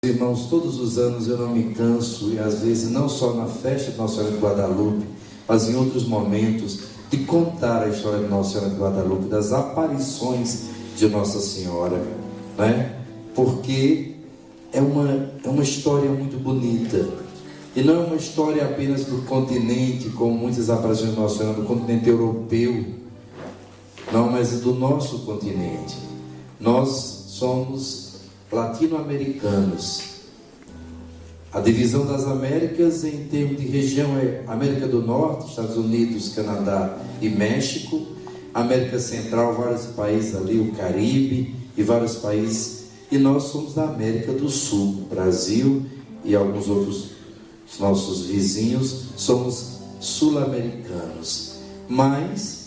Irmãos, todos os anos eu não me canso, e às vezes não só na festa de Nossa Senhora de Guadalupe, mas em outros momentos, de contar a história de Nossa Senhora de Guadalupe, das aparições de Nossa Senhora, né? Porque é uma história muito bonita, e não é uma história apenas do continente, como muitas aparições de Nossa Senhora do continente europeu, não, mas do nosso continente. Nós somos latino-americanos. A divisão das Américas em termos de região é América do Norte, Estados Unidos, Canadá e México. América Central, vários países ali, o Caribe e vários países. E nós somos da América do Sul, Brasil e alguns outros nossos vizinhos, somos sul-americanos. Mas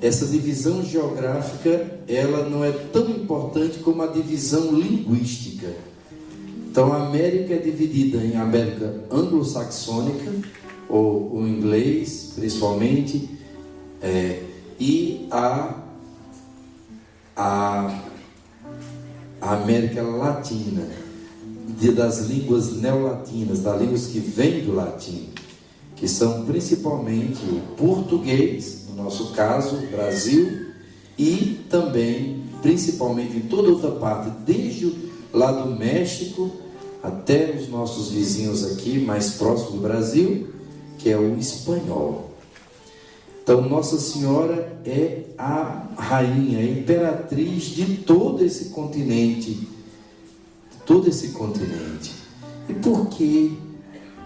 essa divisão geográfica, ela não é tão importante como a divisão linguística. Então a América é dividida em América anglo-saxônica, ou o inglês principalmente, e a América Latina, das línguas neolatinas, das línguas que vêm do latim, que são principalmente o português, no nosso caso, Brasil, e também, principalmente em toda outra parte, desde lá do México até os nossos vizinhos aqui, mais próximos do Brasil, que é o espanhol. Então, Nossa Senhora é a rainha, a imperatriz de todo esse continente. E por que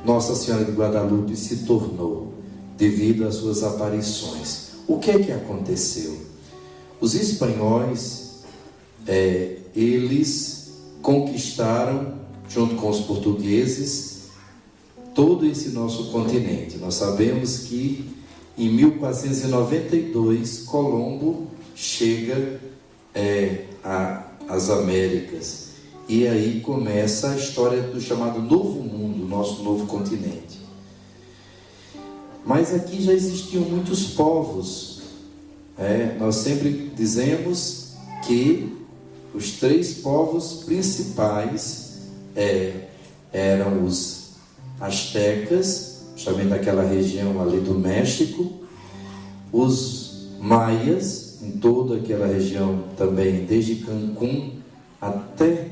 Nossa Senhora de Guadalupe se tornou? Devido às suas aparições. O que é que aconteceu? Os espanhóis, eles conquistaram, junto com os portugueses, todo esse nosso continente. Nós sabemos que em 1492 Colombo chega às Américas, e aí começa a história do chamado Novo Mundo, nosso novo continente. Mas aqui já existiam muitos povos. Nós sempre dizemos que os três povos principais eram os astecas, justamente daquela região ali do México, os maias, em toda aquela região também, desde Cancún até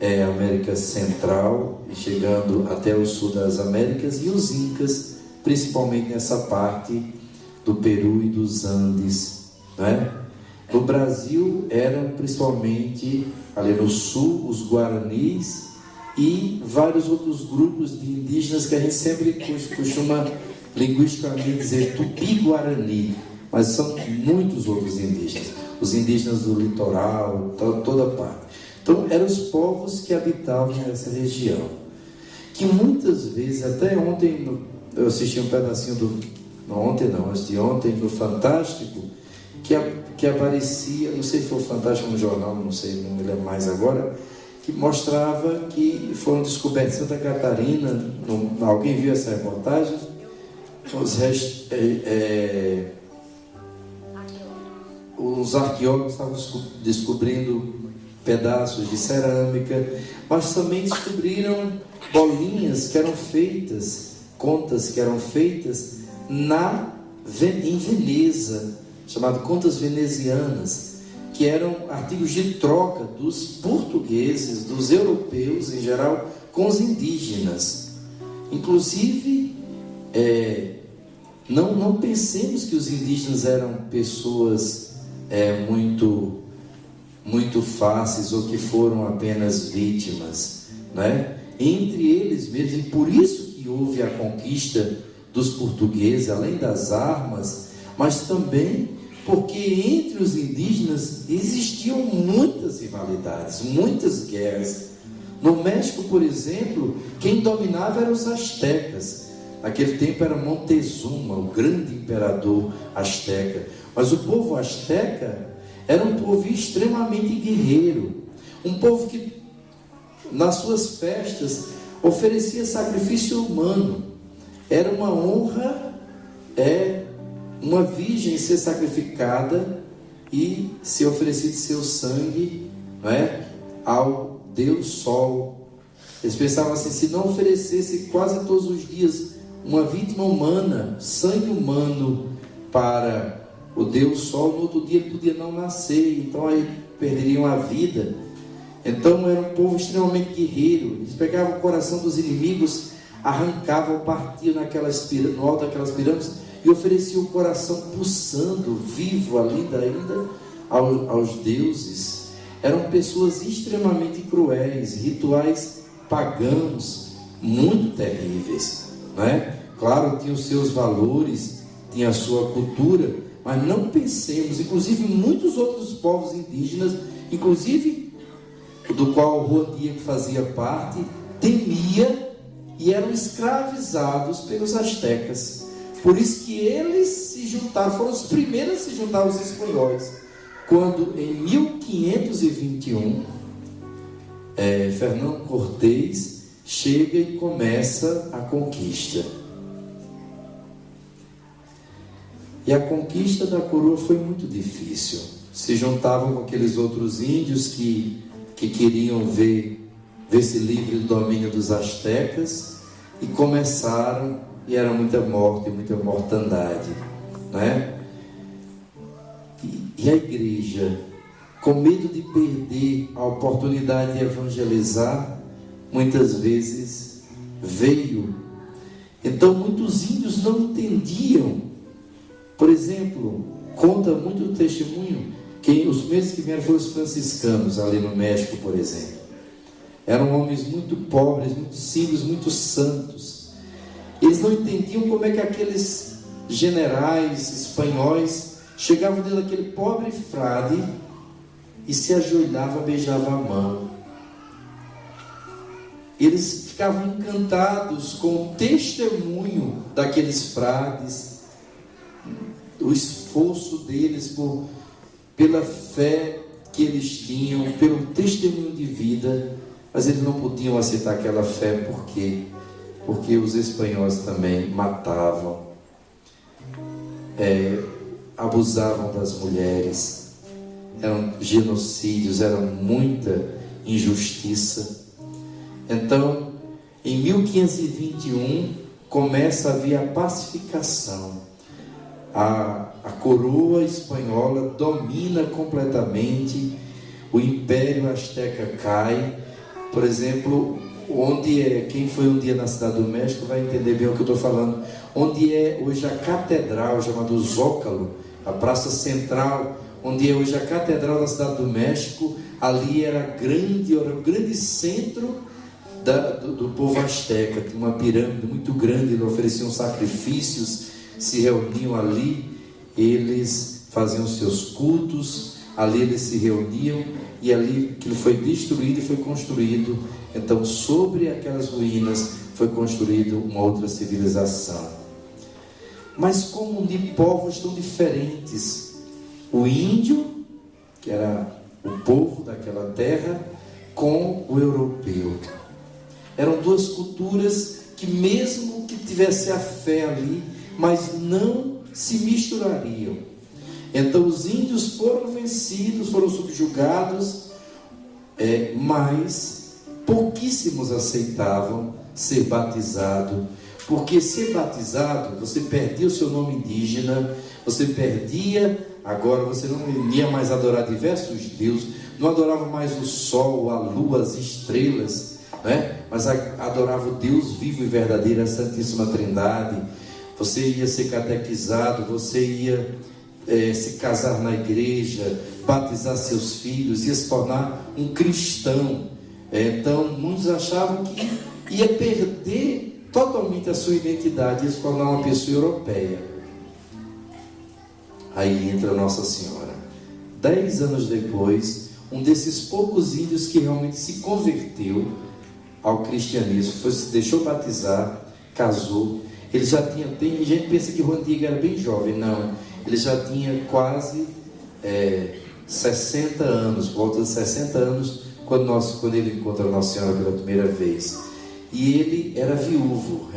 a América Central, e chegando até o sul das Américas, e os incas, principalmente nessa parte do Peru e dos Andes, né? No Brasil eram principalmente ali no sul os guaranis e vários outros grupos de indígenas que a gente sempre costuma linguisticamente dizer tupi-guarani, mas são muitos outros indígenas, os indígenas do litoral, toda parte. Então eram os povos que habitavam essa região, que muitas vezes, até ontem eu assisti um pedacinho antes de ontem, no Fantástico, que aparecia, não sei se foi o Fantástico no jornal, não sei, não me lembro mais agora, que mostrava que foram descobertos em Santa Catarina, alguém viu essa reportagem? Os arqueólogos estavam descobrindo pedaços de cerâmica, mas também descobriram bolinhas que eram feitas, contas que eram feitas em Veneza, chamado contas venezianas, que eram artigos de troca dos portugueses, dos europeus em geral, com os indígenas. Inclusive, não pensemos que os indígenas eram pessoas muito fáceis, ou que foram apenas vítimas, né? Entre eles mesmos, e por isso que houve a conquista dos portugueses, além das armas, mas também porque entre os indígenas existiam muitas rivalidades, muitas guerras. No México, por exemplo, quem dominava eram os astecas. Naquele tempo era Montezuma, o grande imperador asteca. Mas o povo asteca era um povo extremamente guerreiro, um povo que nas suas festas oferecia sacrifício humano. Era uma honra, uma virgem ser sacrificada e se oferecer seu sangue, ao Deus Sol, Eles pensavam assim: se não oferecesse quase todos os dias uma vítima humana, sangue humano, para o Deus Sol, no outro dia ele podia não nascer, então aí perderiam a vida. Então era um povo extremamente guerreiro. Eles pegavam o coração dos inimigos, arrancavam, partiam no alto daquelas pirâmides e ofereciam o coração pulsando, vivo ainda aos deuses. Eram pessoas extremamente cruéis, rituais pagãos muito terríveis, não é? Claro, tinha os seus valores, tinha a sua cultura, mas não pensemos, inclusive muitos outros povos indígenas, inclusive do qual Juan Diego fazia parte, temia e eram escravizados pelos astecas. Por isso que eles se juntaram, foram os primeiros a se juntar aos espanhóis, quando em 1521 Fernão Cortés chega e começa a conquista. E a conquista da coroa foi muito difícil. Se juntavam com aqueles outros índios que queriam ver-se livre do domínio dos astecas, e começaram, e era muita morte, muita mortandade, né? E a igreja, com medo de perder a oportunidade de evangelizar, muitas vezes veio. Então muitos índios não entendiam. Por exemplo, conta muito o testemunho que os primeiros que vieram foram os franciscanos, ali no México, por exemplo. Eram homens muito pobres, muito simples, muito santos. Eles não entendiam como é que aqueles generais espanhóis chegavam dentro daquele pobre frade e se ajoelhavam, beijavam a mão. Eles ficavam encantados com o testemunho daqueles frades, o esforço deles pela fé que eles tinham, pelo testemunho de vida, mas eles não podiam aceitar aquela fé. Por quê? Porque os espanhóis também matavam, abusavam das mulheres, eram genocídios, era muita injustiça. Então, em 1521, começa a haver a pacificação. A coroa espanhola domina completamente, o Império Azteca cai. Por exemplo, quem foi um dia na Cidade do México vai entender bem o que eu estou falando. Onde é hoje a catedral, chamada Zócalo, a praça central, onde é hoje a catedral da Cidade do México, ali era o grande centro do povo azteca. Tinha uma pirâmide muito grande, eles ofereciam sacrifícios, se reuniam ali, eles faziam seus cultos, ali eles se reuniam, e ali aquilo foi destruído e foi construído. Então, sobre aquelas ruínas foi construída uma outra civilização. Mas como de povos tão diferentes, o índio, que era o povo daquela terra, com o europeu. Eram duas culturas que, mesmo que tivesse a fé ali, mas não se misturariam. Então os índios foram vencidos, foram subjugados, mas pouquíssimos aceitavam ser batizado, porque ser batizado, você perdia o seu nome indígena, você perdia, agora você não ia mais adorar diversos deuses, não adorava mais o sol, a lua, as estrelas, né? Mas adorava o Deus vivo e verdadeiro, a Santíssima Trindade. Você ia ser catequizado, você ia se casar na igreja, batizar seus filhos, ia se tornar um cristão. Então muitos achavam que ia perder totalmente a sua identidade, ia se tornar uma pessoa europeia. Aí entra Nossa Senhora. 10 anos depois, um desses poucos índios que realmente se converteu ao cristianismo, se deixou batizar, casou. Ele já tinha, tem gente que pensa que Juan Diego era bem jovem, não, ele já tinha quase 60 anos, por volta de 60 anos, quando ele encontra Nossa Senhora pela primeira vez. E ele era viúvo,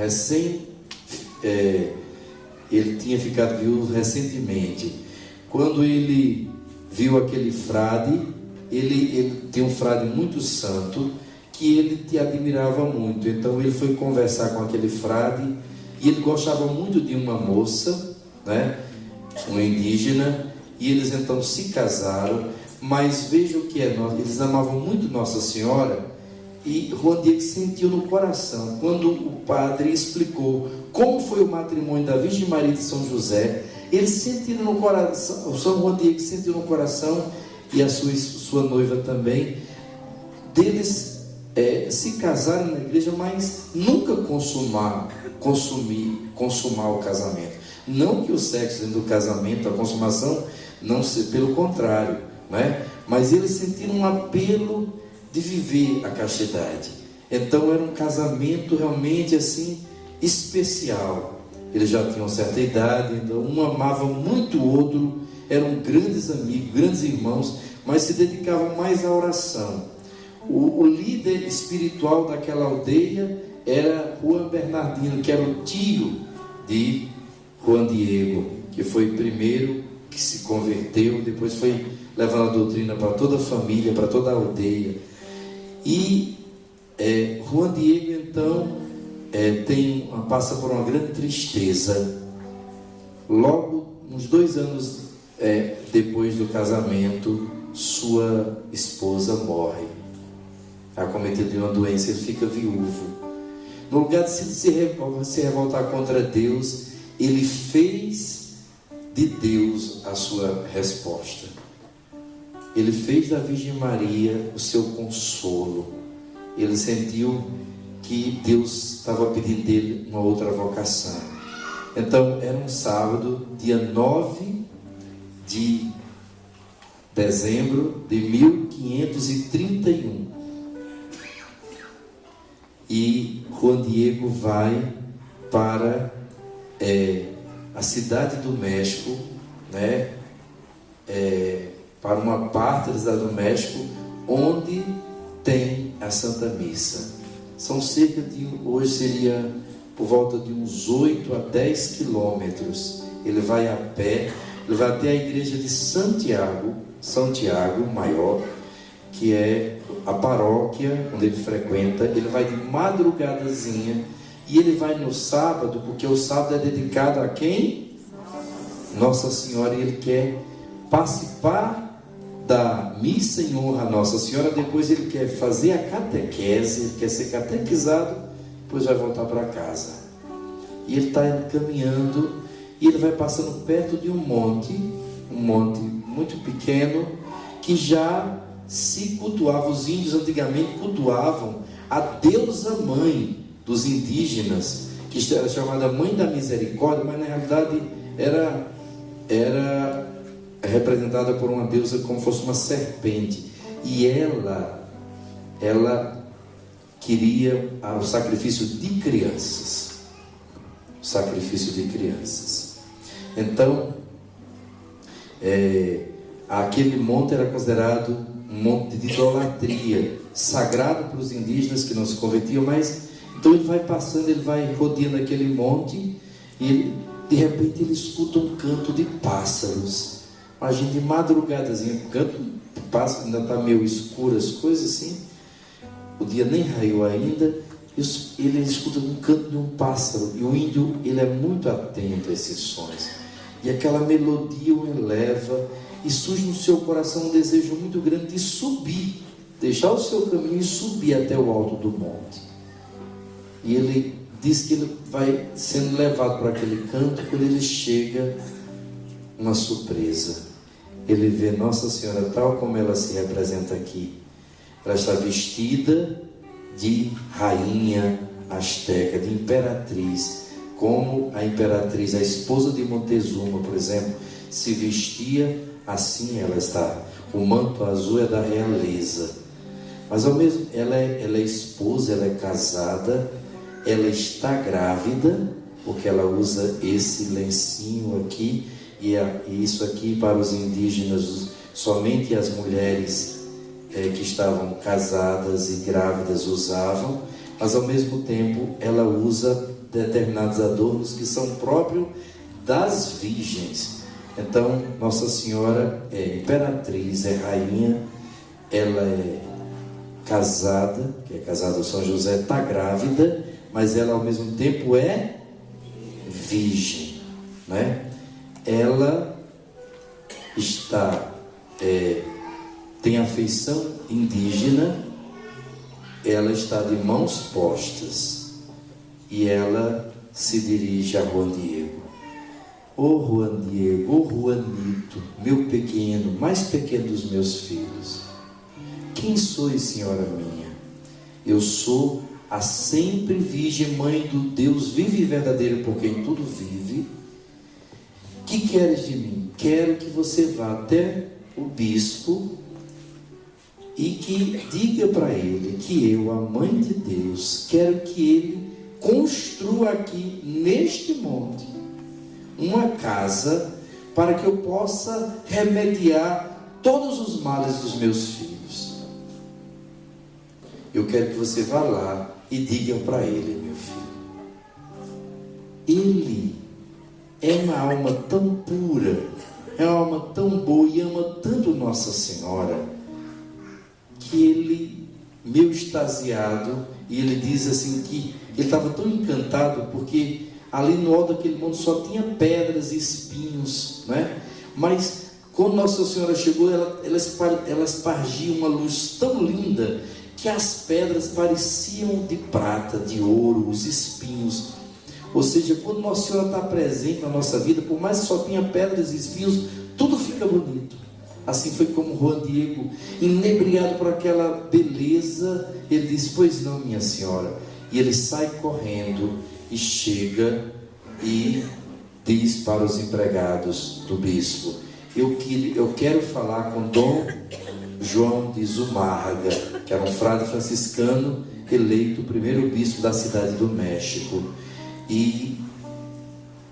ele tinha ficado viúvo recentemente. Quando ele viu aquele frade, ele tem um frade muito santo, que ele te admirava muito. Então ele foi conversar com aquele frade, e ele gostava muito de uma moça, né, uma indígena, e eles então se casaram. Mas veja o que é, eles amavam muito Nossa Senhora, e Juan Diego sentiu no coração, quando o padre explicou como foi o matrimônio da Virgem Maria de São José, eles sentiram no coração, o São Juan Diego sentiu no coração, e a sua noiva também, deles se casarem na igreja, mas nunca consumar o casamento. Não que o sexo dentro do casamento, a consumação, não seja, pelo contrário, né? Mas eles sentiram um apelo de viver a castidade. Então era um casamento realmente assim especial. Eles já tinham certa idade, então um amava muito o outro, eram grandes amigos, grandes irmãos, mas se dedicavam mais à oração. O líder espiritual daquela aldeia era Juan Bernardino, que era o tio de Juan Diego, que foi o primeiro que se converteu, depois foi levando a doutrina para toda a família, para toda a aldeia. E Juan Diego então passa por uma grande tristeza. Logo, uns 2 anos depois do casamento, sua esposa morre, acometido de uma doença. Ele fica viúvo. No lugar de se revoltar contra Deus, ele fez de Deus a sua resposta. Ele fez da Virgem Maria o seu consolo. Ele sentiu que Deus estava pedindo dele uma outra vocação. Então era um sábado, dia 9 de dezembro de 1531. E Juan Diego vai para a cidade do México, né? Para uma parte da cidade do México, onde tem a Santa Missa. São cerca de, hoje seria por volta de uns 8 a 10 quilômetros. Ele vai a pé, ele vai até a igreja de Santiago Maior, que é a paróquia onde ele frequenta. Ele vai de madrugadazinha, e ele vai no sábado, porque o sábado é dedicado a quem? Nossa Senhora, e ele quer participar da missa em honra a Nossa Senhora. Depois ele quer fazer a catequese, ele quer ser catequizado, depois vai voltar para casa. E ele está caminhando, e ele vai passando perto de um monte muito pequeno, que já se cultuava. Os índios antigamente cultuavam a deusa mãe dos indígenas, que era chamada Mãe da Misericórdia, mas na realidade era representada por uma deusa como fosse uma serpente. E ela queria o sacrifício de crianças. Então, aquele monte era considerado um monte de idolatria, sagrado para os indígenas que não se convertiam. Mas então ele vai passando, ele vai rodeando aquele monte, e de repente ele escuta um canto de pássaros. Imagina, de madrugadazinha, canto de pássaro, ainda está meio escuro as coisas assim, o dia nem raiou ainda. Ele escuta um canto de um pássaro, e o índio, ele é muito atento a esses sons, e aquela melodia o eleva, e surge no seu coração um desejo muito grande de subir, deixar o seu caminho e subir até o alto do monte. E ele diz que ele vai sendo levado por aquele canto. Quando ele chega, uma surpresa, ele vê Nossa Senhora tal como ela se representa aqui. Ela está vestida de rainha asteca, de imperatriz, como a imperatriz, a esposa de Montezuma, por exemplo, se vestia assim. Ela está, o manto azul é da realeza, mas ao mesmo ela é esposa, ela é casada, ela está grávida, porque ela usa esse lencinho aqui, e isso aqui para os indígenas somente as mulheres que estavam casadas e grávidas usavam, mas ao mesmo tempo ela usa determinados adornos que são próprios das virgens. Então Nossa Senhora é imperatriz, é rainha, ela é casada, que é casada com São José, está grávida, mas ela ao mesmo tempo é virgem, né? Ela tem afeição indígena, ela está de mãos postas e ela se dirige a Juan Diego. Ô Juan Diego, ô Juanito, meu pequeno, mais pequeno dos meus filhos, quem sois, senhora minha? Eu sou a sempre virgem mãe do Deus vivo e verdadeiro, por quem tudo vive. Que queres de mim? Quero que você vá até o bispo e que diga para ele que eu, a mãe de Deus, quero que ele construa aqui neste monte uma casa para que eu possa remediar todos os males dos meus filhos. Eu quero que você vá lá e diga para ele, meu filho, ele é uma alma tão pura, é uma alma tão boa e ama tanto Nossa Senhora, que ele, meio extasiado, e ele diz assim que ele estava tão encantado, porque ali no alto daquele monte só tinha pedras e espinhos, né? Mas quando Nossa Senhora chegou, ela espargia uma luz tão linda, que as pedras pareciam de prata, de ouro, os espinhos. Ou seja, quando Nossa Senhora está presente na nossa vida, por mais que só tenha pedras e espinhos, tudo fica bonito. Assim foi como Juan Diego, inebriado por aquela beleza, ele diz, pois não, minha senhora. E ele sai correndo e chega e diz para os empregados do bispo, eu quero falar com Dom João de Zumárraga, que era um frade franciscano eleito primeiro bispo da cidade do México. E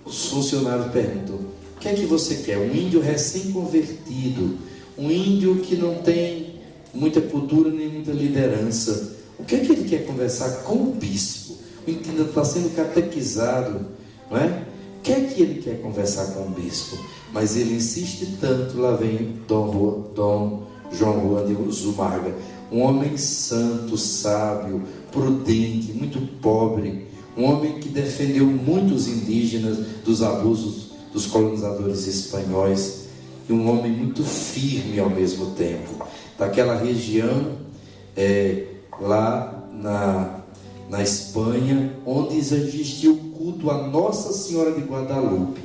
os funcionários perguntam, o que é que você quer? Um índio recém-convertido, um índio que não tem muita cultura nem muita liderança. O que é que ele quer conversar com o bispo? O índio ainda está sendo catequizado, não é? O que é que ele quer conversar com o bispo? Mas ele insiste tanto. Lá vem Dom João Juan de Zumárraga, um homem santo, sábio, prudente, muito pobre, um homem que defendeu muitos indígenas dos abusos dos colonizadores espanhóis, e um homem muito firme ao mesmo tempo, daquela região lá na Espanha, onde existia o culto a Nossa Senhora de Guadalupe.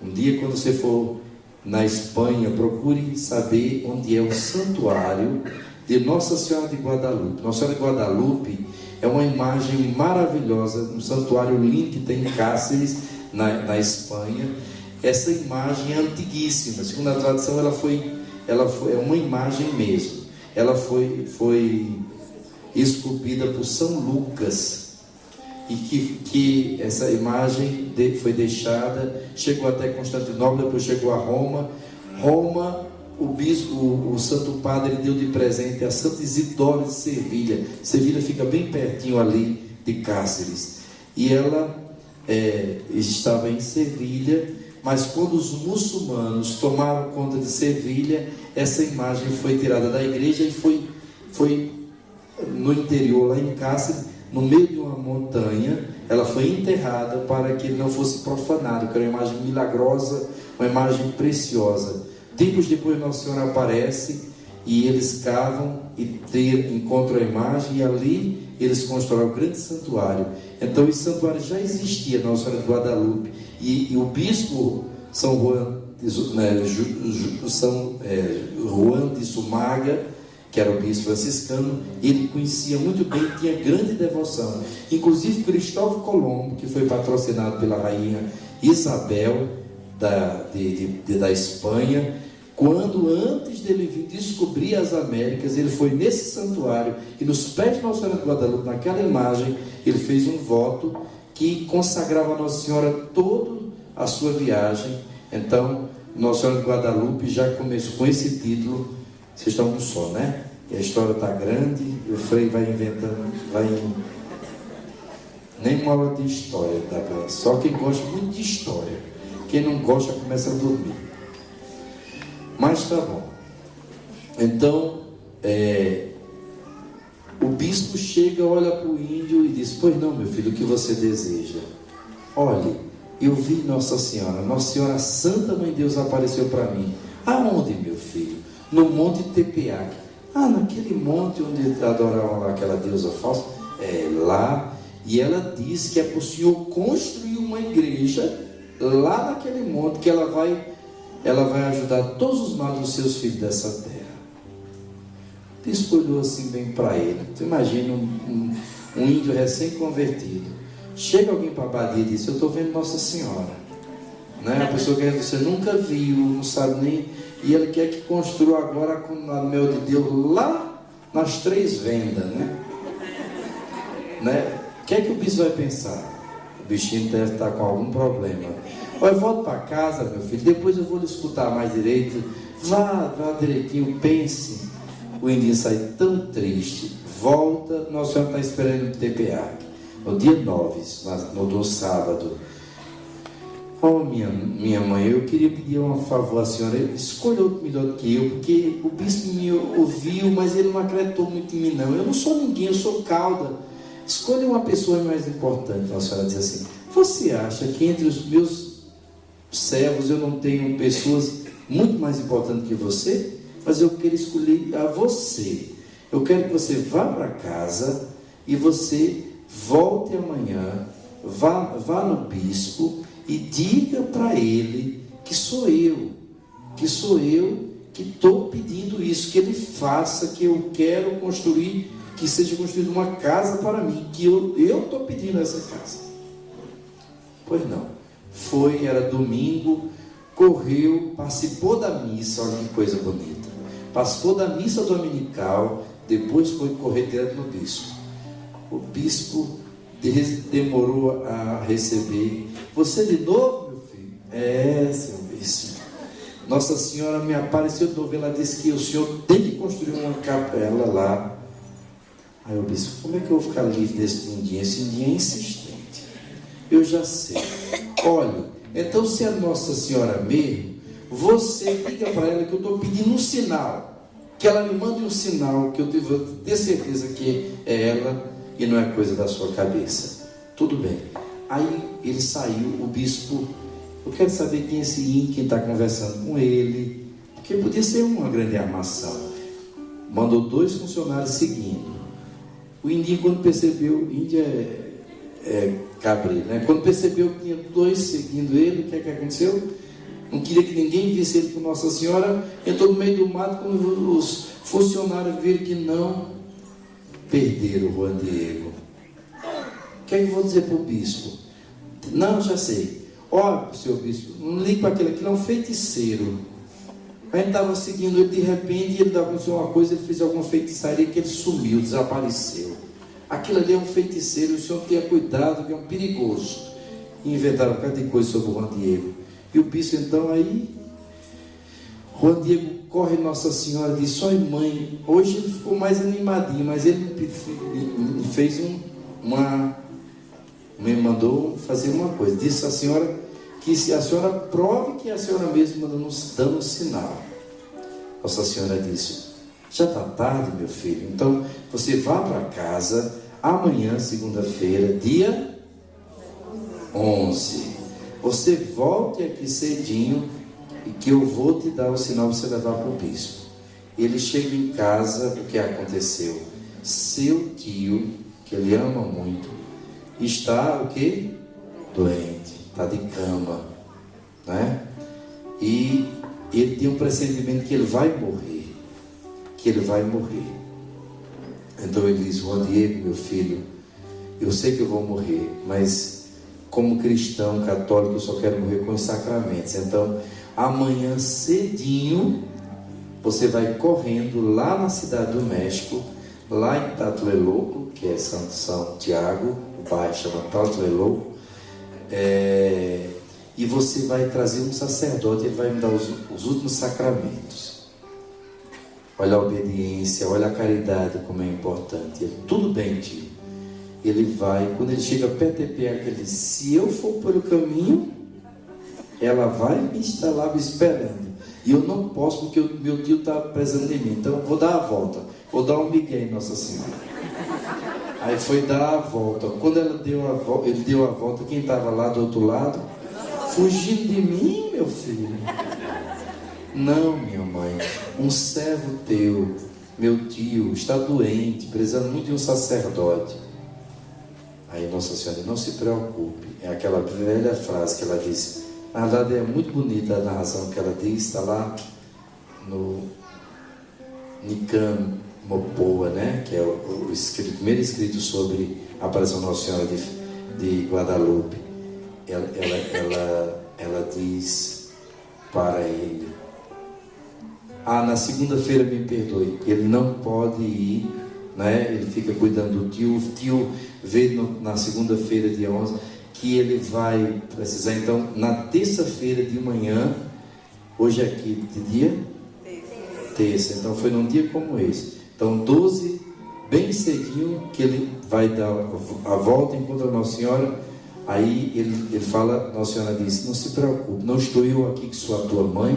Um dia, quando você for na Espanha, procure saber onde é o santuário de Nossa Senhora de Guadalupe. Nossa Senhora de Guadalupe é uma imagem maravilhosa, um santuário lindo que tem em Cáceres, na Espanha. Essa imagem é antiguíssima. Segundo a tradição, ela foi uma imagem mesmo. Ela foi esculpida por São Lucas, e que essa imagem foi deixada, chegou até Constantinopla, depois chegou a Roma. O bispo, o Santo Padre, deu de presente a Santa Isidora de Sevilha. Sevilha fica bem pertinho ali de Cáceres. E ela estava em Sevilha, mas quando os muçulmanos tomaram conta de Sevilha, essa imagem foi tirada da igreja e foi no interior, lá em Cáceres, no meio de uma montanha. Ela foi enterrada para que ele não fosse profanado, que era uma imagem milagrosa, uma imagem preciosa. Tempos depois, Nossa Senhora aparece e eles cavam e encontram a imagem, e ali eles constroem o grande santuário. Então esse santuário já existia, Nossa Senhora de Guadalupe, e o bispo São Juan de Zumárraga, que era o bispo franciscano, ele conhecia muito bem, tinha grande devoção. Inclusive Cristóvão Colombo, que foi patrocinado pela rainha Isabel da Espanha, quando antes dele vir descobrir as Américas, ele foi nesse santuário e nos pés de Nossa Senhora de Guadalupe, naquela imagem, ele fez um voto que consagrava a Nossa Senhora toda a sua viagem. Então, Nossa Senhora de Guadalupe já começou com esse título. Vocês estão com sono, né? E a história está grande, e o Frei vai inventando, nem uma aula de história, tá? Só quem gosta muito de história. Quem não gosta começa a dormir. Mas tá bom. Então, bispo chega, olha para o índio e diz: pois não, meu filho, o que você deseja? Olhe, eu vi Nossa Senhora Santa Mãe de Deus apareceu para mim. Aonde, meu filho? No Monte Tepeac. Ah, naquele monte onde adoravam lá aquela deusa falsa? É, lá. E ela diz que é para o Senhor construir uma igreja lá naquele monte, que ela vai ajudar todos os males dos seus filhos dessa terra. O bispo olhou assim bem para ele. Tu imagina um índio recém-convertido. Chega alguém para a abadia e diz: eu estou vendo Nossa Senhora, né? A pessoa que você nunca viu, não sabe nem, e ele quer que construa agora com o mel de Deus lá nas 3 vendas, né? O que é que o bispo vai pensar? O bichinho deve estar com algum problema. Olha, volta para casa, meu filho, depois eu vou lhe escutar mais direito. Vá direitinho, pense. O indinho sai tão triste. Volta, Nossa Senhora está esperando no TPA. No dia 9, no sábado. Oh, minha mãe, eu queria pedir um favor à senhora. Escolha outro melhor do que eu, porque o bispo me ouviu, mas ele não acreditou muito em mim, não. Eu não sou ninguém, eu sou cauda. Escolha uma pessoa mais importante. A senhora diz assim: você acha que entre os meus servos eu não tenho pessoas muito mais importantes que você? Mas eu quero escolher a você. Eu quero que você vá para casa e você volte amanhã, vá no bispo e diga para ele que sou eu que estou pedindo isso, que ele faça, que eu quero construir, que seja construída uma casa para mim, que eu estou pedindo essa casa. Pois não, era domingo, correu, participou da missa, olha que coisa bonita, participou da missa dominical, depois foi correr direto no bispo. O bispo demorou a receber. Você de novo, meu filho? É, seu bispo. Nossa Senhora me apareceu de novo. Ela disse que o senhor tem que construir uma capela lá. Aí o bispo: como é que eu vou ficar livre desse indinho? Esse indinho é insistente. Eu já sei. Olha, então se é Nossa Senhora mesmo, você liga para ela que eu estou pedindo um sinal. Que ela me mande um sinal, que eu vou ter certeza que é ela e não é coisa da sua cabeça. Tudo bem. Aí ele saiu, o bispo: eu quero saber quem é esse índio, quem está conversando com ele, porque podia ser uma grande armação. Mandou 2 funcionários seguindo. O indinho, quando percebeu, índio é cabreiro, né? Quando percebeu que tinha 2 seguindo ele, o que é que aconteceu? Não queria que ninguém visse ele com Nossa Senhora, entrou no meio do mato. Quando os funcionários viram que não, perderam o Juan Diego. O que é que eu vou dizer para o bispo? Não, já sei. Ó, seu bispo, não ligue para aquele é um feiticeiro. A gente estava seguindo ele, de repente ele aconteceu uma coisa, ele fez alguma feitiçaria que ele sumiu, desapareceu. Aquilo ali é um feiticeiro, o senhor tenha cuidado, que é um perigoso. E inventaram um bocado de coisa sobre o Juan Diego. E o bispo então aí, Juan Diego corre Nossa Senhora e diz: oi mãe, hoje ele ficou mais animadinho, mas ele fez me mandou fazer uma coisa. Disse a senhora que se a senhora prove que a senhora mesma dando um sinal. Nossa Senhora disse: já está tarde, meu filho, então você vá para casa amanhã, segunda-feira, dia 11. Você volte aqui cedinho e que eu vou te dar o sinal para você levar para o bispo. Ele chega em casa, o que aconteceu? Seu tio, que ele ama muito, está o quê? Doente, está de cama, né? E ele tem um pressentimento que ele vai morrer. Então ele diz: Juan Diego, meu filho, eu sei que eu vou morrer, mas como cristão católico eu só quero morrer com os sacramentos. Então amanhã cedinho você vai correndo lá na cidade do México, lá em Tlatelolco, que é São Tiago, o bairro chama Tlatelolco, e você vai trazer um sacerdote, ele vai me dar os últimos sacramentos. Olha a obediência, olha a caridade, como é importante. Ele: tudo bem, tio. Ele vai, quando ele chega perto de pé, ele diz: se eu for pelo caminho, ela vai me estar lá me esperando. E eu não posso, porque o meu tio está prezando de mim. Então eu vou dar a volta, vou dar um migué em Nossa Senhora. Aí foi dar a volta. Quando ela ele deu a volta, quem estava lá do outro lado? Fugindo de mim, meu filho. Não, minha mãe, um servo teu, meu tio, está doente, precisando muito de um sacerdote. Aí Nossa Senhora, não se preocupe. É aquela velha frase que ela disse. Na verdade é muito bonita a narração que ela diz, está lá no Nican Mopoa, né? Que é o primeiro escrito sobre a aparição de Nossa Senhora de Guadalupe. Ela diz para ele: na segunda-feira me perdoe, ele não pode ir, né? Ele fica cuidando do tio. O tio vê na segunda-feira, dia 11, que ele vai precisar. Então, na terça-feira de manhã, hoje é que dia? Terça. Então, foi num dia como esse. Então, 12, bem cedinho, que ele vai dar a volta, encontra Nossa Senhora. Aí ele fala, Nossa Senhora diz: não se preocupe, não estou eu aqui que sou a tua mãe.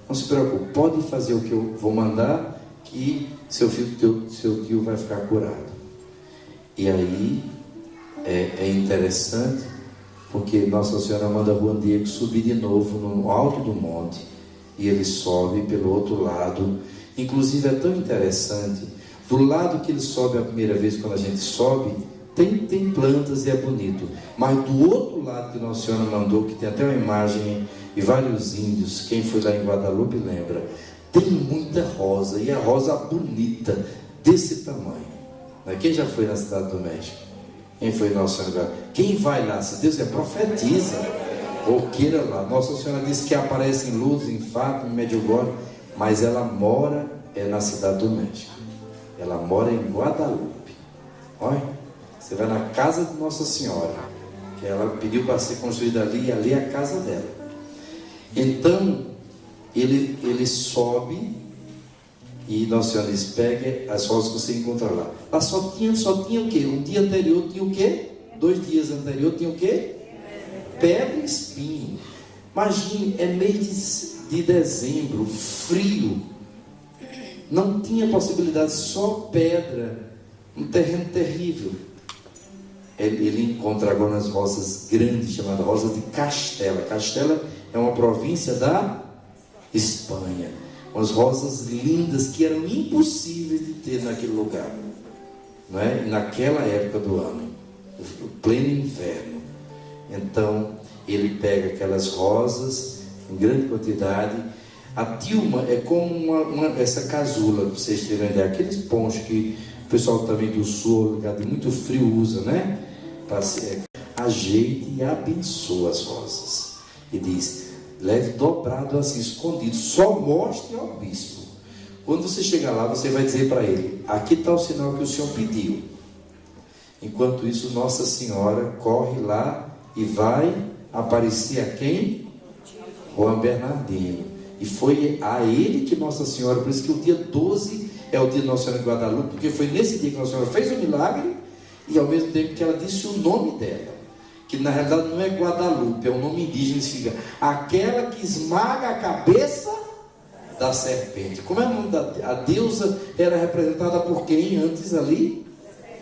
Não se preocupe, pode fazer o que eu vou mandar, que seu tio vai ficar curado. E aí é interessante, porque Nossa Senhora manda Juan Diego subir de novo no alto do monte, e ele sobe pelo outro lado. Inclusive é tão interessante, do lado que ele sobe a primeira vez, quando a gente sobe, tem plantas e é bonito, mas do outro lado que Nossa Senhora mandou, que tem até uma imagem e vários índios, quem foi lá em Guadalupe lembra, tem muita rosa, e a rosa bonita, desse tamanho. Quem já foi na Cidade do México? Quem foi Nossa Senhora? Quem vai lá, se Deus profetiza, ou queira lá. Nossa Senhora disse que aparece em Lourdes, em Fátima, em Medjugorje, mas ela mora na Cidade do México. Ela mora em Guadalupe. Olha, você vai na casa de Nossa Senhora, que ela pediu para ser construída ali, e ali é a casa dela. Então, ele sobe, e Nossa Senhora diz: pega as rosas que você encontra lá. Lá só tinha o quê? Um dia anterior tinha o quê? 2 dias anterior tinha o quê? Pedra e espinho. Imagine, é mês de dezembro, frio, não tinha possibilidade, só pedra, um terreno terrível. Ele encontra agora umas rosas grandes, chamadas rosa de Castela. Castela é uma província da Espanha. Umas rosas lindas que eram impossíveis de ter naquele lugar, não é? Naquela época do ano, o pleno inverno. Então ele pega aquelas rosas em grande quantidade. A tilma é como essa casula, para vocês terem ideia, aqueles ponchos que o pessoal também do sul, ligado, de muito frio, usa, né? Ajeite e abençoa as rosas. E diz: leve dobrado assim, escondido, só mostre ao bispo. Quando você chegar lá, você vai dizer para ele: aqui está o sinal que o senhor pediu. Enquanto isso, Nossa Senhora corre lá e vai aparecer a quem? Juan Bernardino. E foi a ele que Nossa Senhora, por isso que o dia 12 é o dia de Nossa Senhora de Guadalupe, porque foi nesse dia que Nossa Senhora fez o milagre, e ao mesmo tempo que ela disse o nome dela, que na realidade não é Guadalupe, é um nome indígena, significa aquela que esmaga a cabeça da serpente. Como é o nome a deusa era representada por quem antes ali?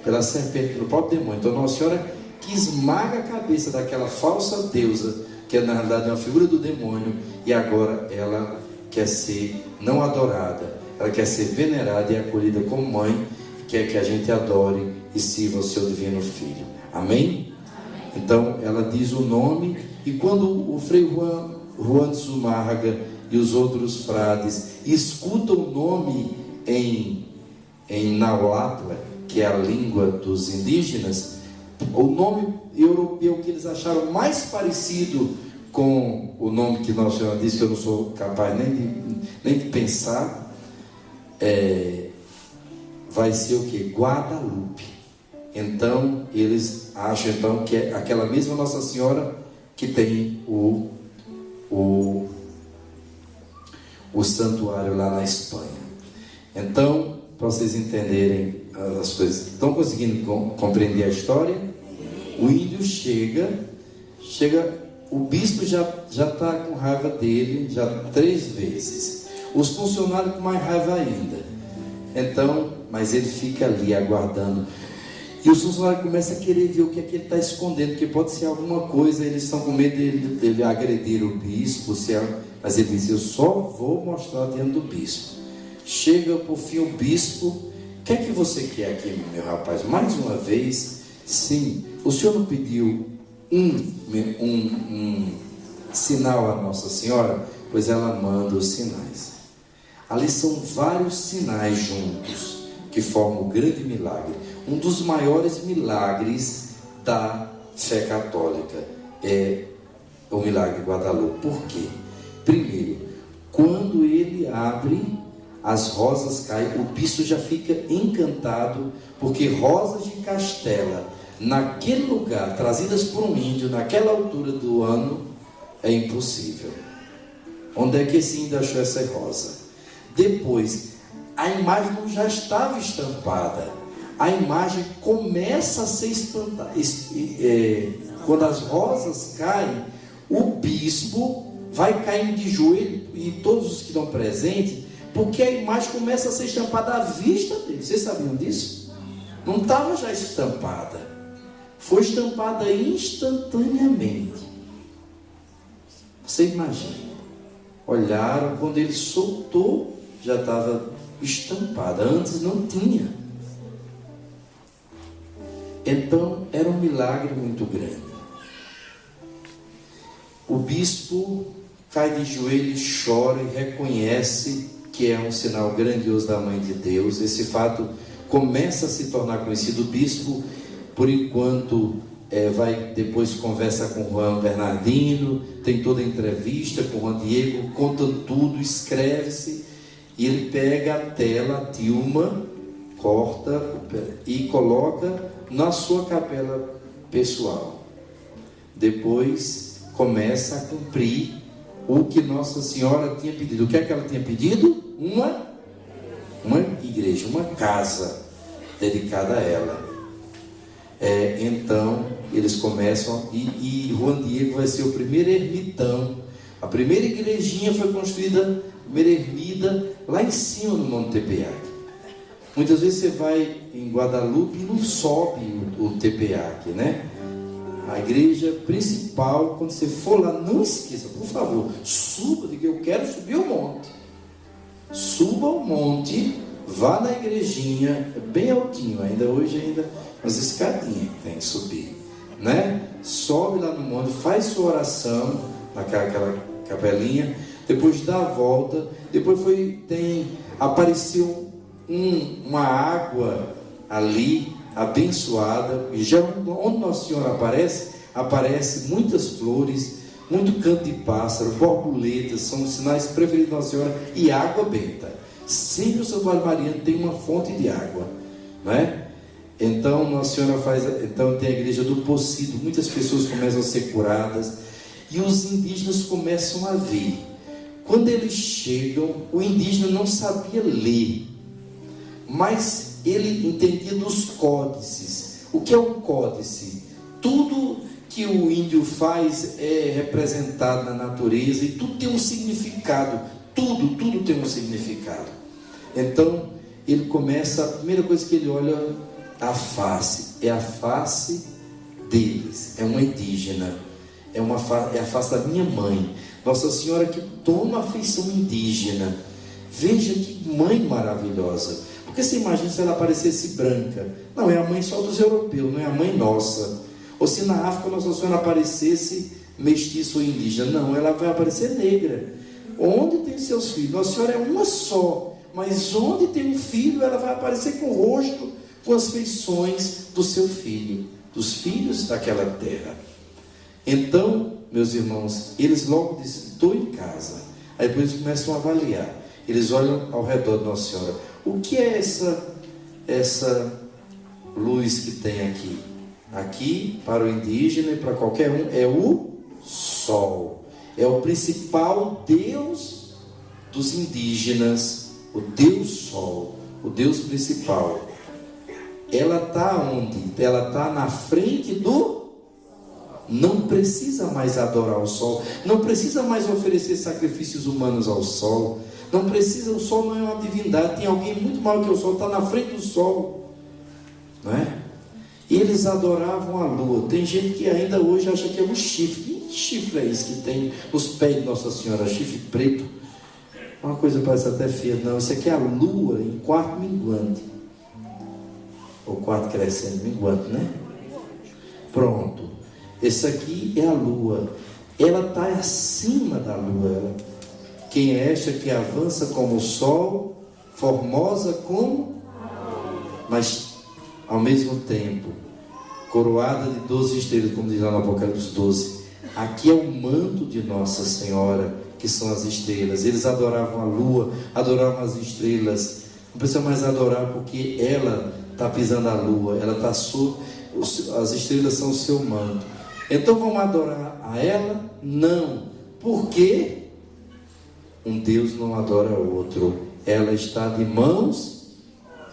Pela serpente, pelo próprio demônio. Então Nossa Senhora que esmaga a cabeça daquela falsa deusa, que na realidade é uma figura do demônio, e agora ela quer ser não adorada, ela quer ser venerada e acolhida como mãe, quer que a gente adore e sirva o seu divino Filho. Amém? Então ela diz o nome, e quando o Frei Juan de Zumárraga e os outros frades escutam o nome em Nahuatl, que é a língua dos indígenas, o nome europeu que eles acharam mais parecido com o nome que Nossa Senhora disse, que eu não sou capaz nem de pensar, vai ser o que? Guadalupe. Então eles acham então que é aquela mesma Nossa Senhora que tem o santuário lá na Espanha. Então, para vocês entenderem as coisas, estão conseguindo compreender a história? O índio chega, o bispo já está com raiva dele, já 3 vezes. Os funcionários com mais raiva ainda. Então, mas ele fica ali aguardando. E os funcionários começam a querer ver o que é que ele está escondendo, porque pode ser alguma coisa, eles estão com medo dele agredir o bispo, mas ele diz: eu só vou mostrar diante do bispo. Chega por fim o bispo: o que é que você quer aqui, meu rapaz? Mais uma vez, sim, o senhor não pediu um sinal à Nossa Senhora? Pois ela manda os sinais. Ali são vários sinais juntos que formam o grande milagre. Um dos maiores milagres da fé católica é o milagre de Guadalupe. Por quê? Primeiro, quando ele abre, as rosas caem, o bispo já fica encantado, porque rosas de Castela, naquele lugar, trazidas por um índio, naquela altura do ano, é impossível. Onde é que esse índio achou essa rosa? Depois, a imagem não já estava estampada, a imagem começa a ser espantada. Quando as rosas caem, o bispo vai caindo de joelho, e todos os que estão presentes, porque a imagem começa a ser estampada à vista dele. Vocês sabiam disso? Não estava já estampada, foi estampada instantaneamente. Você imagina, olharam, quando ele soltou, já estava estampada, antes não tinha. Então era um milagre muito grande. O bispo cai de joelhos, chora e reconhece que é um sinal grandioso da Mãe de Deus. Esse fato começa a se tornar conhecido. O bispo, por enquanto, depois conversa com Juan Bernardino, tem toda a entrevista com Juan Diego, conta tudo, escreve-se, e ele pega a tela, a tilma, corta e coloca na sua capela pessoal. Depois começa a cumprir o que Nossa Senhora tinha pedido. O que é que ela tinha pedido? Uma igreja, uma casa dedicada a ela. Então eles começam, e Juan Diego vai ser o primeiro ermitão. A primeira igrejinha foi construída, a primeira ermida, lá em cima no Monte Tepeac. Muitas vezes você vai em Guadalupe e não sobe o Tepeac, né? A igreja principal, quando você for lá, não esqueça, por favor, suba, diga: eu quero subir o monte. Suba o monte, vá na igrejinha, é bem altinho, hoje umas escadinhas que tem que subir, né? Sobe lá no monte, faz sua oração naquela capelinha, depois dá a volta, depois apareceu uma água ali, abençoada, e já onde Nossa Senhora aparece muitas flores, muito canto de pássaro, borboletas, são os sinais preferidos de Nossa Senhora, e água benta. Sempre o Santuário Mariano tem uma fonte de água, não é? Então Nossa Senhora então tem a igreja do Pocido, muitas pessoas começam a ser curadas, e os indígenas começam a vir. Quando eles chegam, o indígena não sabia ler, mas ele entendia dos códices. O que é um códice? Tudo que o índio faz é representado na natureza, e tudo tem um significado, tudo tem um significado. Então ele começa, a primeira coisa que ele olha, a face, é a face deles, é uma indígena, é a face da minha mãe, Nossa Senhora, que toma a feição indígena. Veja que mãe maravilhosa. Porque você imagina se ela aparecesse branca? Não, é a mãe só dos europeus, não é a mãe nossa. Ou se na África Nossa Senhora aparecesse mestiço ou indígena? Não, ela vai aparecer negra. Onde tem seus filhos? Nossa Senhora é uma só, mas onde tem um filho, ela vai aparecer com o rosto, com as feições do seu filho, dos filhos daquela terra. Então, meus irmãos, eles logo dizem: estou em casa. Aí depois eles começam a avaliar. Eles olham ao redor de Nossa Senhora. O que é essa luz que tem aqui? Aqui, para o indígena e para qualquer um, é o sol. É o principal Deus dos indígenas, o Deus Sol, o Deus principal. Ela está onde? Ela está na frente do... Não precisa mais adorar o sol, não precisa mais oferecer sacrifícios humanos ao sol, não precisa, o sol não é uma divindade, tem alguém muito maior que o sol, está na frente do sol, não é? E eles adoravam a lua. Tem gente que ainda hoje acha que é um chifre. Que chifre é esse que tem nos pés de Nossa Senhora? Chifre preto. Uma coisa parece até feia. Não, isso aqui é a lua em quarto minguante. Ou quarto crescente minguante, né? Pronto. Esse aqui é a lua. Ela está acima da lua. Quem é esta que avança como o sol, formosa como... Mas, ao mesmo tempo, coroada de 12 estrelas, como diz lá no Apocalipse 12. Aqui é o manto de Nossa Senhora, que são as estrelas. Eles adoravam a lua, adoravam as estrelas. Não precisa mais adorar, porque ela está pisando a lua, ela está as estrelas são o seu manto. Então vamos adorar a ela? Não. Por quê? Um Deus não adora outro. Ela está de mãos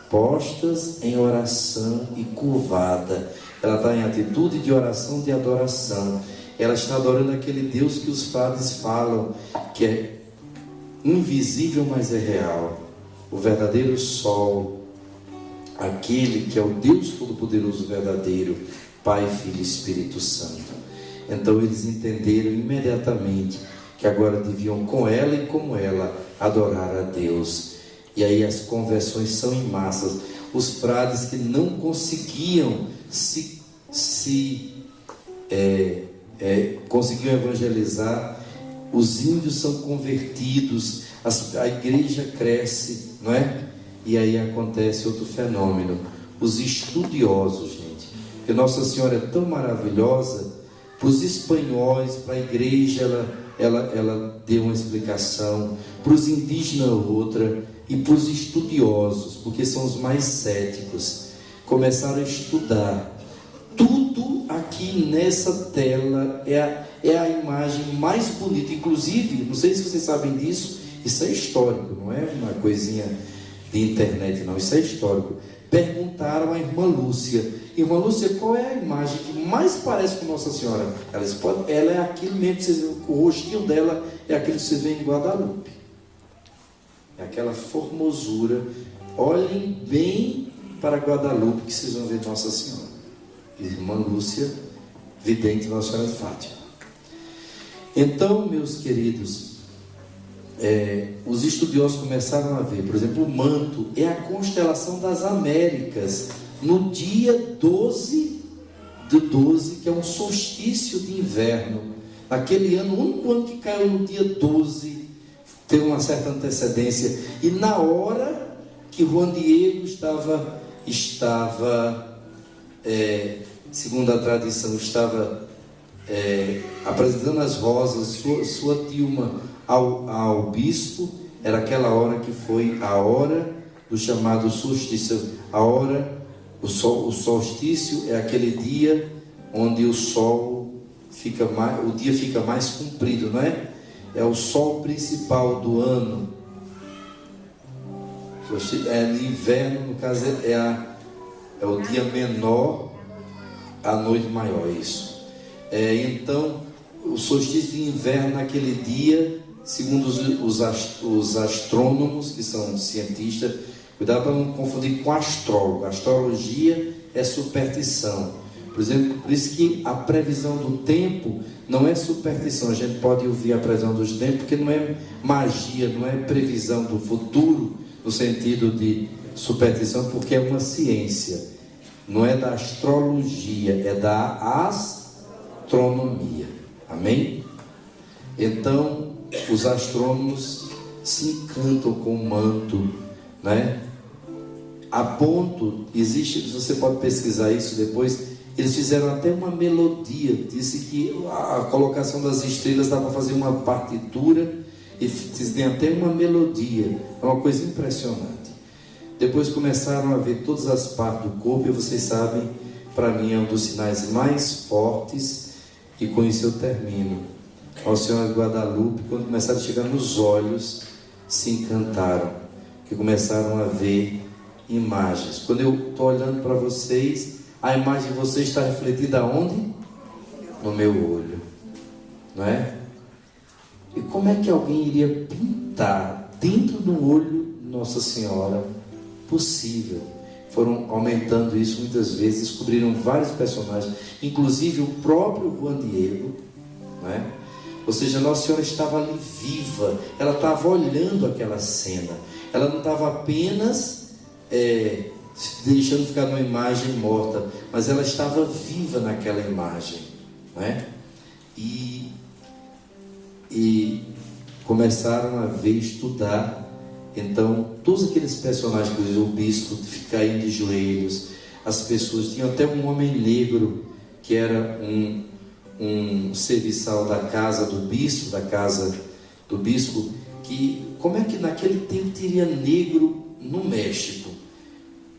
postas em oração e curvada. Ela está em atitude de oração, de adoração. Ela está adorando aquele Deus que os padres falam, que é invisível, mas é real. O verdadeiro sol, aquele que é o Deus Todo-Poderoso verdadeiro, Pai, Filho e Espírito Santo. Então eles entenderam imediatamente que agora deviam, com ela e como ela, adorar a Deus. E aí as conversões são em massas. Os frades que não conseguiam conseguiam evangelizar, os índios são convertidos, a igreja cresce, não é? E aí acontece outro fenômeno. Os estudiosos, gente, que Nossa Senhora é tão maravilhosa, para os espanhóis, para a igreja, ela deu uma explicação, para os indígenas outra, e para os estudiosos, porque são os mais céticos, começaram a estudar. Tudo aqui nessa tela é a imagem mais bonita. Inclusive, não sei se vocês sabem disso, isso é histórico, não é uma coisinha de internet, não, isso é histórico. Perguntaram à irmã Lúcia: irmã Lúcia, qual é a imagem que mais parece com Nossa Senhora? Ela disse: ela é aquilo mesmo que vocês veem, o rostinho dela é aquele que vocês veem em Guadalupe, é aquela formosura. Olhem bem para Guadalupe que vocês vão ver Nossa Senhora. Irmã Lúcia, vidente Nossa Senhora de Fátima. Então, meus queridos, os estudiosos começaram a ver, por exemplo, o manto é a constelação das Américas, no dia 12 de 12, que é um solstício de inverno. Naquele ano, o único ano que caiu no dia 12, tem uma certa antecedência, e na hora que Juan Diego estava segundo a tradição, estava apresentando as rosas, sua tilma ao bispo, era aquela hora que foi a hora do chamado solstício. O solstício é aquele dia onde o dia fica mais comprido, não é? É o sol principal do ano. No inverno, no caso, é o dia menor, a noite maior, isso. Então, o solstício de inverno naquele dia, segundo os astrônomos, que são cientistas, cuidado para não confundir com astrólogo. A astrologia é superstição. Por exemplo, por isso que a previsão do tempo não é superstição. A gente pode ouvir a previsão dos tempos, porque não é magia, não é previsão do futuro, no sentido de superstição, porque é uma ciência. Não é da astrologia, é da astronomia. Amém? Então, os astrônomos se encantam com o manto, né? A ponto, você pode pesquisar isso depois, eles fizeram até uma melodia. Disse que a colocação das estrelas dá para fazer uma partitura, e tem até uma melodia. É uma coisa impressionante. Depois começaram a ver todas as partes do corpo, e vocês sabem, para mim é um dos sinais mais fortes, e com isso eu termino. Nossa Senhora de Guadalupe, quando começaram a chegar nos olhos, se encantaram, que começaram a ver imagens. Quando eu estou olhando para vocês, a imagem de vocês está refletida onde? No meu olho, não é? E como é que alguém iria pintar dentro do olho de Nossa Senhora? Possível. foram aumentando isso muitas vezes, descobriram vários personagens, inclusive o próprio Juan Diego, né? Ou seja, Nossa Senhora estava ali viva, ela estava olhando aquela cena, ela não estava apenas deixando ficar numa imagem morta, mas ela estava viva naquela imagem, né? E começaram a ver, estudar. Então, todos aqueles personagens, por exemplo, o bispo ficar indo de joelhos, as pessoas, tinha até um homem negro, que era um serviçal da casa do bispo, que, como é que naquele tempo teria negro no México?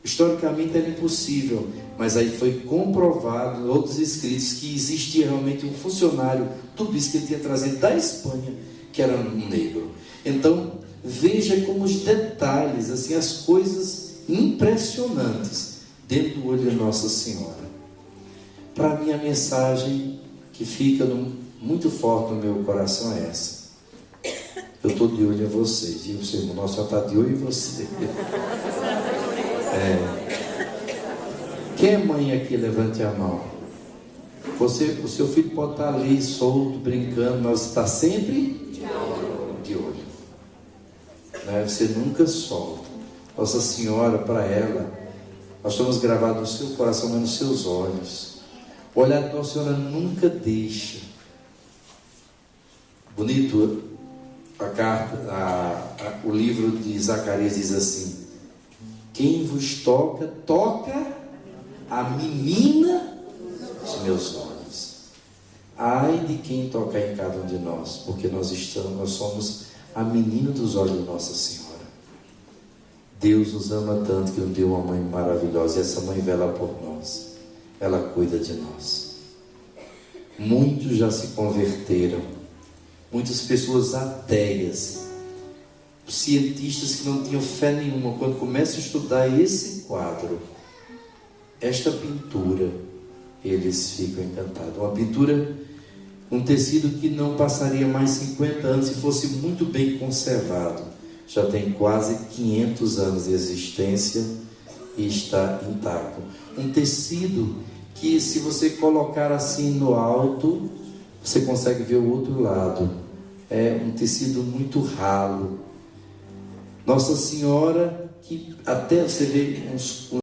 Historicamente era impossível, mas aí foi comprovado em outros escritos que existia realmente um funcionário do bispo que ele tinha trazido da Espanha, que era um negro. Então, veja como os detalhes, assim, as coisas impressionantes dentro do olho de Nossa Senhora. Para mim, a mensagem que fica muito forte no meu coração é essa: eu estou de olho em vocês. E o seu irmão, Nossa Senhora está de olho em você. Quem é mãe aqui? Levante a mão. O seu filho pode estar ali solto, brincando, mas você está sempre de olho. Né? Você nunca solta. Nossa Senhora, para ela, nós estamos gravados no seu coração, mas nos seus olhos. O olhar de Nossa Senhora nunca deixa. Bonito a carta, o livro de Zacarias diz assim: quem vos toca, toca a menina dos meus olhos. Ai de quem tocar em cada um de nós, porque nós somos a menina dos olhos de Nossa Senhora. Deus nos ama tanto que nos deu uma mãe maravilhosa, e essa mãe vela por nós, ela cuida de nós. Muitos já se converteram, muitas pessoas ateias, cientistas que não tinham fé nenhuma, quando começam a estudar esse quadro, esta pintura, eles ficam encantados. Uma pintura, um tecido que não passaria mais 50 anos se fosse muito bem conservado. Já tem quase 500 anos de existência e está intacto. Um tecido que, se você colocar assim no alto, você consegue ver o outro lado. É um tecido muito ralo. Nossa Senhora, que até você vê uns